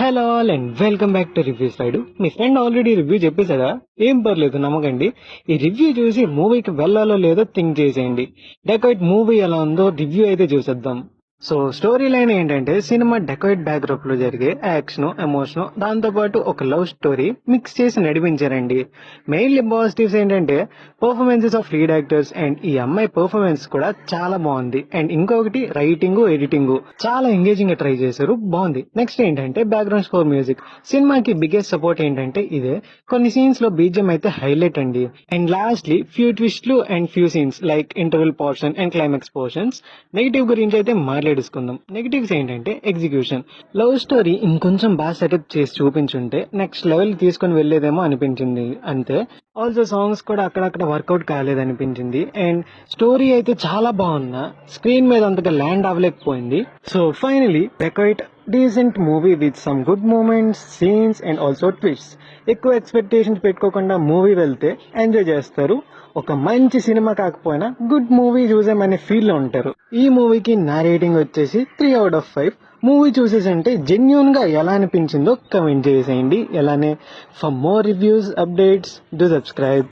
Hello all and welcome back to reviews ride. మీ friend already review చెప్పేశాడా? ఏం పర్లేదు, నమ్మకండి. ఈ రివ్యూ చూసి మూవీకి వెళ్ళాలో లేదో థింక్ చేసేయండి. డెకాయిట్ మూవీ ఎలా ఉందో రివ్యూ అయితే చూసేద్దాం. సో స్టోరీ లైన్ ఏంటంటే, సినిమా డెకాయిట్ బ్యాక్డ్రాప్ లో జరిగే యాక్షన్, ఎమోషన్, దాంతో పాటు ఒక లవ్ స్టోరీ మిక్స్ చేసి నడిపించారండి. మెయిన్లీ పాజిటివ్స్ ఏంటంటే performances of lead actors and ఈ అమ్మాయి పర్ఫార్మెన్స్ కూడా చాలా బాగుంది. అండ్ ఇంకొకటి రైటింగ్, ఎడిటింగ్ చాలా ఎంగేజింగ్ గా ట్రై చేశారు, బాగుంది. నెక్స్ట్ ఏంటంటే బ్యాక్గ్రౌండ్ స్కోర్ మ్యూజిక్. సినిమాకి బిగ్గెస్ట్ సపోర్ట్ ఏంటంటే ఇదే. కొన్ని సీన్స్ లో బీజిఎం అయితే హైలైట్ అండి. అండ్ లాస్ట్లీ ఫ్యూ ట్విస్ట్లు and few scenes like interval portion and climax portions. Negative గురించి అయితే మాట్లాడేసుకుందాం. నెగిటివ్స్ ఏంటంటే ఎగ్జిక్యూషన్. లవ్ స్టోరీ ఇంకొంచెం బాగా సెటప్ చేసి చూపించుంటే నెక్స్ట్ లెవెల్ తీసుకొని వెళ్లేదేమో అనిపించింది అంతే. ఆల్సో సాంగ్స్ కూడా అక్కడక్కడ వర్కౌట్ కాలేదనిపించింది. అండ్ స్టోరీ అయితే చాలా బాగున్నా స్క్రీన్ మీద అంతగా ల్యాండ్ అవ్వలేకపోయింది. So finally Dacoit decent movie with some good moments, scenes and also twists. ఎక్కువ ఎక్స్పెక్టేషన్స్ పెట్టుకోకుండా మూవీ వెళ్తే ఎంజాయ్ చేస్తారు. ఒక మంచి సినిమా కాకపోయినా గుడ్ మూవీ చూసామనే ఫీల్ లో ఉంటారు. ఈ మూవీకి నా రేటింగ్ వచ్చేసి 3/5. మూవీ చూసేసంటే జెన్యూన్ గా ఎలా అనిపించిందో కమెంట్ చేసేయండి. అలానే for more reviews updates do subscribe.